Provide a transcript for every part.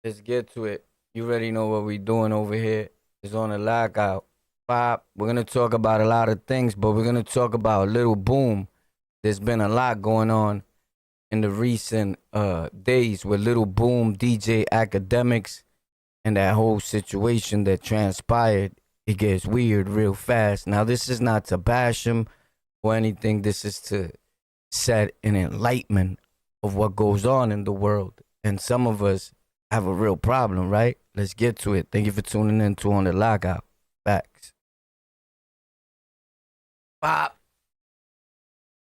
Let's get to it. You already know what we doing over here. It's on the lockout. Pop, we're gonna talk about a lot of things, but we're gonna talk about Little Boom. There's been a lot going on in the recent days with Little Boom, DJ Akademiks, and that whole situation that transpired. It gets weird real fast. Now, this is not to bash him or anything. This is to set an enlightenment of what goes on in the world. And some of us have a real problem, right? Let's get to it. Thank you for tuning in to On the Lockout. Facts. Pop.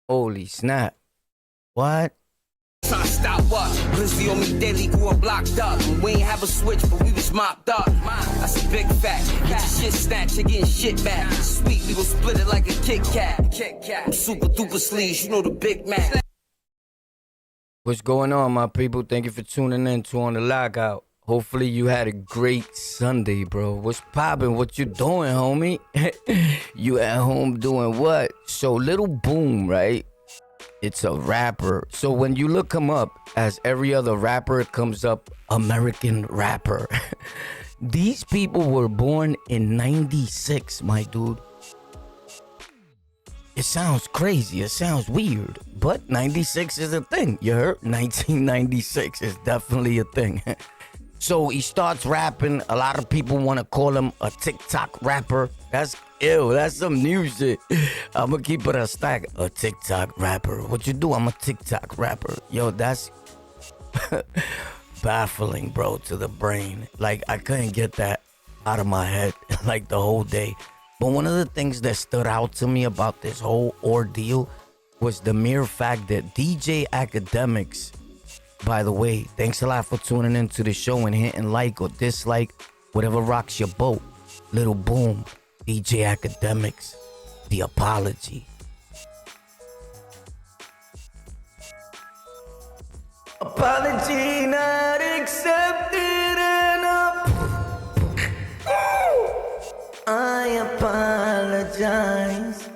Holy snap. What? Tryna stop what? Grizzly on me daily, grew up locked up. We ain't have a switch, but we was mopped up. That's a big fact. Get your shit snatched, you getting shit back. Sweet, we gon' split it like a Kit Kat. I'm super duper sleeves, you know the big man. What's going on, my people? Thank you for tuning in to On the Lockout. Hopefully you had a great Sunday, bro. What's poppin'? What you doing, homie? You at home doing what? So Little Boom, right? It's a rapper. So when you look him up, as every other rapper, it comes up American rapper. These people were born in 96, my dude. It sounds crazy. It sounds weird. But 96 is a thing. You heard? 1996 is definitely a thing. So he starts rapping. A lot of people want to call him a TikTok rapper. That's ill. That's some new shit. I'm going to keep it a stack. A TikTok rapper. What you do? I'm a TikTok rapper. Yo, that's baffling, bro, to the brain. Like, I couldn't get that out of my head, like, the whole day. But one of the things that stood out to me about this whole ordeal was the mere fact that DJ Akademiks, by the way, thanks a lot for tuning into the show and hitting like or dislike, whatever rocks your boat. Little Boom, DJ Akademiks, the apology. Apology not accepted enough. I apologize.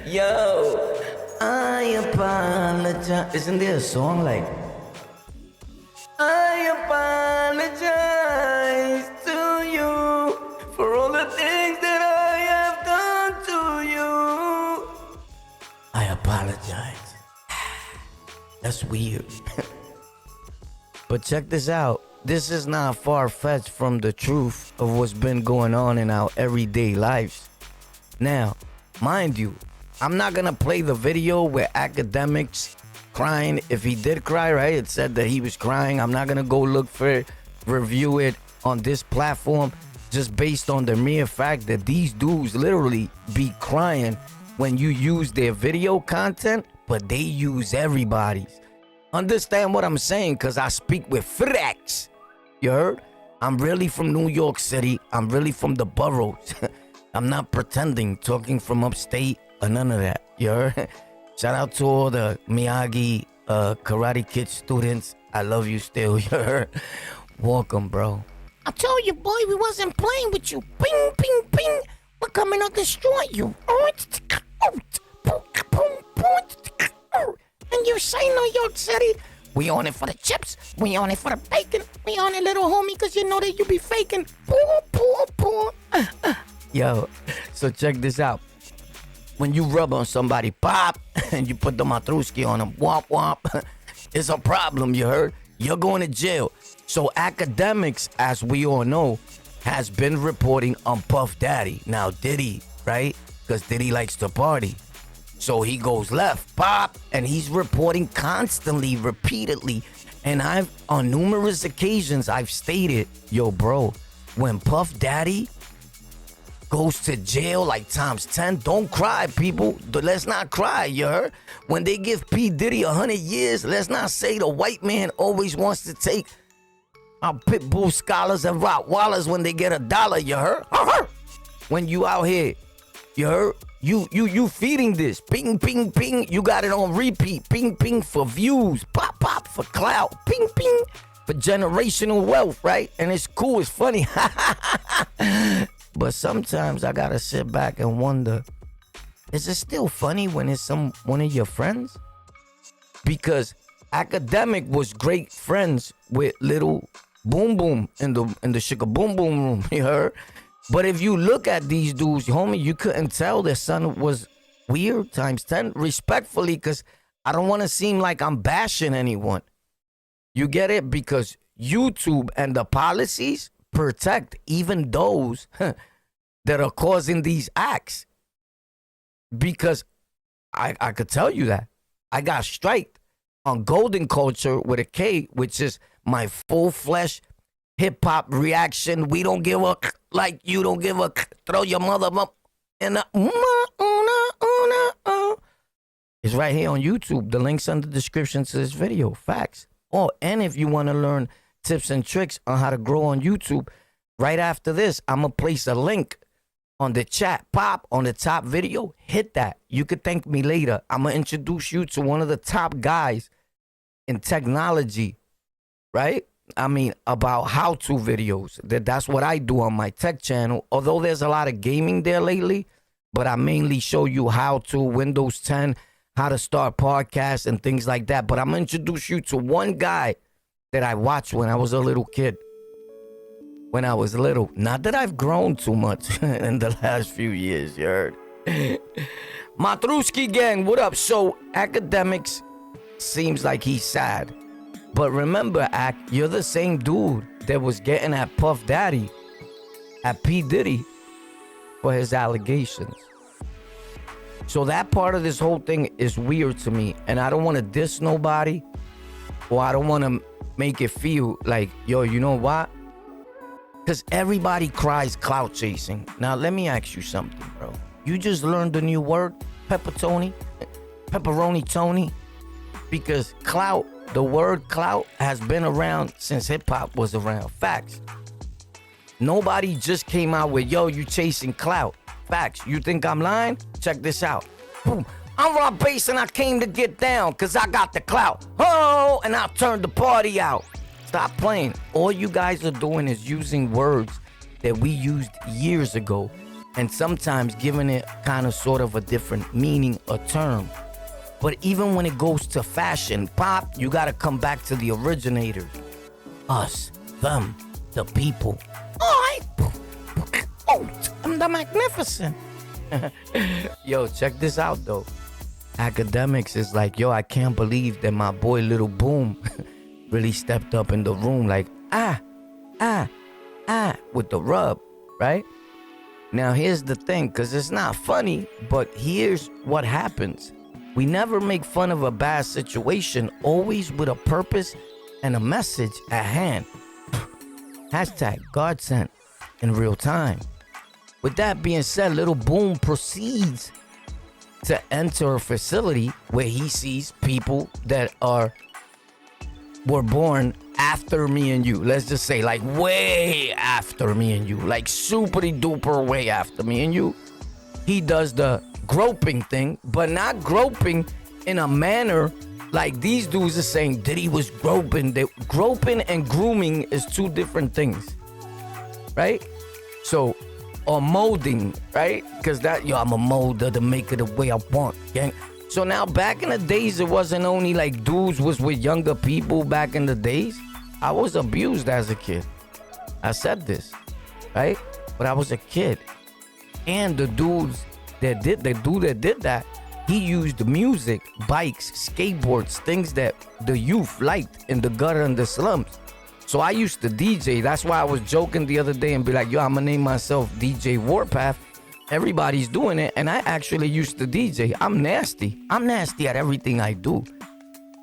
Yo, I apologize. Isn't there a song like I apologize to you for all the things that I have done to you? I apologize. That's weird. But check this out. This is not far-fetched from the truth of what's been going on in our everyday lives. Now, mind you, I'm not gonna play the video where Akademiks crying. If he did cry, right, it said that he was crying. I'm not gonna go look for it, review it on this platform, just based on the mere fact that these dudes literally be crying when you use their video content, but they use everybody's. Understand what I'm saying? Because I speak with facts. You heard? I'm really from New York City. I'm really from the boroughs. I'm not pretending, talking from upstate or none of that. You heard? Shout out to all the Miyagi Karate Kid students. I love you still. You heard? Welcome, bro. I told you, boy, we wasn't playing with you. Ping, ping, ping. We're coming to destroy you. And you say New York City, we on it for the chips, we on it for the bacon, we on it, little homie, cause you know that you be faking. Yo, so check this out. When you rub on somebody, pop, and you put the matruski on them, womp womp, it's a problem, you heard? You're going to jail. So Akademiks, as we all know, has been reporting on Puff Daddy. Now Diddy, right? Because Diddy likes to party. So he goes left, pop, and he's reporting constantly, repeatedly. And on numerous occasions, I've stated, yo, bro, when Puff Daddy goes to jail like times 10, don't cry, people. Let's not cry, you heard? When they give P. Diddy 100 years, let's not say the white man always wants to take our pit bull scholars and Rottweilers when they get $1, you heard? When you out here, you heard? You feeding this. Ping, ping, ping. You got it on repeat. Ping, ping for views. Pop, pop for clout. Ping, ping for generational wealth, right? And it's cool. It's funny. But sometimes I gotta sit back and wonder, is it still funny when it's one of your friends? Because Academic was great friends with Little Boom Boom in the Shika Boom Boom room. You heard? But if you look at these dudes, homie, you couldn't tell their son was weird times 10. Respectfully, because I don't want to seem like I'm bashing anyone. You get it? Because YouTube and the policies protect even those that are causing these acts. Because I could tell you that. I got striked on Golden Culture with a K, which is my full-flesh hip-hop reaction. We don't give a like you don't give a throw your mother up in the it's right here on YouTube. The link's in the description to this video. Facts. Oh, and if you want to learn tips and tricks on how to grow on YouTube, right after this, I'm going to place a link on the chat. Pop on the top video. Hit that. You could thank me later. I'm going to introduce you to one of the top guys in technology, right? I mean, about how-to videos. That's what I do on my tech channel. Although there's a lot of gaming there lately, but I mainly show you how to Windows 10, how to start podcasts and things like that. But I'm going to introduce you to one guy that I watched when I was a little kid. When I was little. Not that I've grown too much in the last few years, you heard? Matruski gang, what up? So, Akademiks seems like he's sad. But remember, Ak, you're the same dude that was getting at Puff Daddy, at P. Diddy, for his allegations. So that part of this whole thing is weird to me. And I don't want to diss nobody, or I don't want to make it feel like, yo, you know what? Because everybody cries clout chasing. Now, let me ask you something, bro. You just learned a new word, pepperoni Tony? Because clout, the word clout has been around since hip-hop was around. Facts. Nobody just came out with, yo, you chasing clout. Facts. You think I'm lying? Check this out. Boom. I'm Rob Bass and I came to get down because I got the clout. Oh, and I turned the party out. Stop playing. All you guys are doing is using words that we used years ago and sometimes giving it kind of sort of a different meaning or term. But even when it goes to fashion, pop, you got to come back to the originators. Us, them, the people. Oh, I'm the magnificent. Yo, check this out, though. Akademiks is like, yo, I can't believe that my boy Little Boom really stepped up in the room like, with the rub, right? Now, here's the thing, because it's not funny, but here's what happens. We never make fun of a bad situation, always with a purpose and a message at hand. Hashtag God sent in real time. With that being said, Little Boom proceeds to enter a facility where he sees people that were born after me and you. Let's just say like way after me and you. Like super duper way after me and you. He does the groping thing, but not groping in a manner like these dudes are saying Diddy was groping. Groping and grooming is two different things, right? So, or molding, right? Because that, yo, I'm a molder to make it the way I want, gang. So now back in the days, it wasn't only like dudes was with younger people back in the days. I was abused as a kid. I said this, right? But I was a kid. And the dude that did that, he used music, bikes, skateboards, things that the youth liked in the gutter and the slums. So I used to DJ. That's why I was joking the other day and be like, yo, I'm gonna name myself DJ Warpath. Everybody's doing it, and I actually used to DJ. I'm nasty. I'm nasty at everything I do.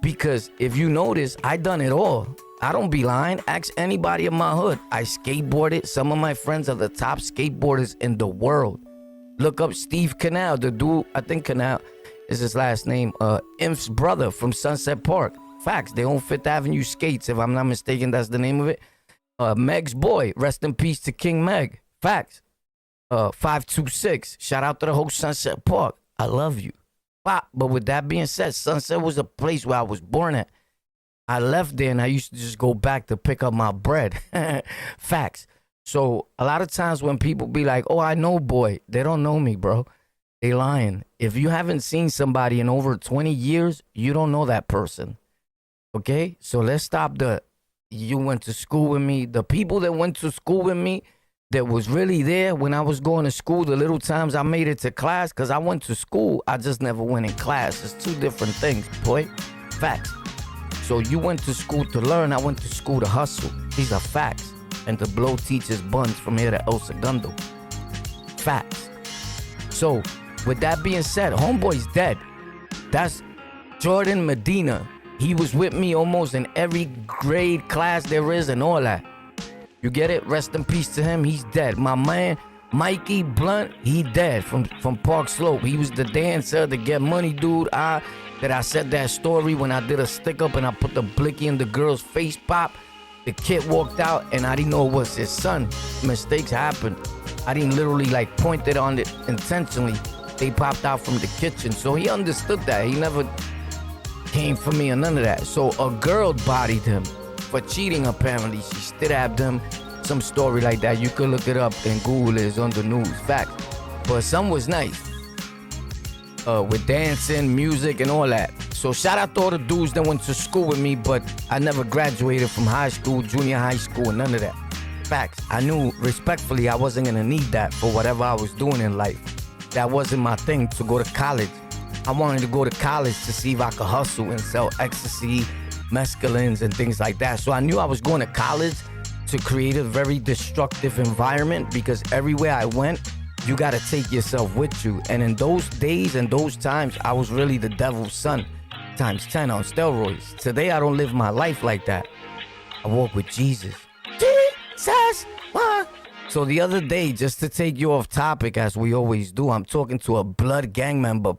Because if you notice, I done it all. I don't be lying. Ask anybody in my hood. I skateboarded. Some of my friends are the top skateboarders in the world. Look up Steve Canal, the dude, I think Canal is his last name, Imp's brother from Sunset Park. Facts, they own Fifth Avenue Skates, if I'm not mistaken, that's the name of it. Meg's boy, rest in peace to King Meg. Facts. 526, shout out to the whole Sunset Park. I love you. But with that being said, Sunset was a place where I was born at. I left there and I used to just go back to pick up my bread. Facts. So a lot of times when people be like, oh, I know boy, they don't know me, bro. They lying. If you haven't seen somebody in over 20 years, you don't know that person. Okay? So let's stop you went to school with me. The people that went to school with me that was really there when I was going to school, the little times I made it to class, because I went to school, I just never went in class. It's two different things, boy. Facts. So you went to school to learn, I went to school to hustle. These are facts. And to blow teachers' buns from here to El Segundo. Facts. So, with that being said, homeboy's dead. That's Jordan Medina. He was with me almost in every grade class there is and all that. You get it? Rest in peace to him. He's dead. My man, Mikey Blunt, he dead from Park Slope. He was the dancer, the get money dude. That I said that story when I did a stick up and I put the blicky in the girl's face pop. The kid walked out and I didn't know it was his son. Mistakes happen. I didn't literally like point it on it intentionally. They popped out from the kitchen. So he understood that. He never came for me or none of that. So a girl bodied him for cheating apparently. She stabbed him. Some story like that. You could look it up and Google it. It's on the news. Facts. But some was nice. With dancing, music, and all that. So shout out to all the dudes that went to school with me, but I never graduated from high school, junior high school, and none of that. Facts. I knew respectfully I wasn't gonna need that for whatever I was doing in life. That wasn't my thing to go to college. I wanted to go to college to see if I could hustle and sell ecstasy, mescalines, and things like that. So I knew I was going to college to create a very destructive environment because everywhere I went, you gotta take yourself with you. And in those days and those times, I was really the devil's son, times 10 on steroids. Today, I don't live my life like that. I walk with Jesus. Jesus! So the other day, just to take you off topic, as we always do, I'm talking to a blood gang member.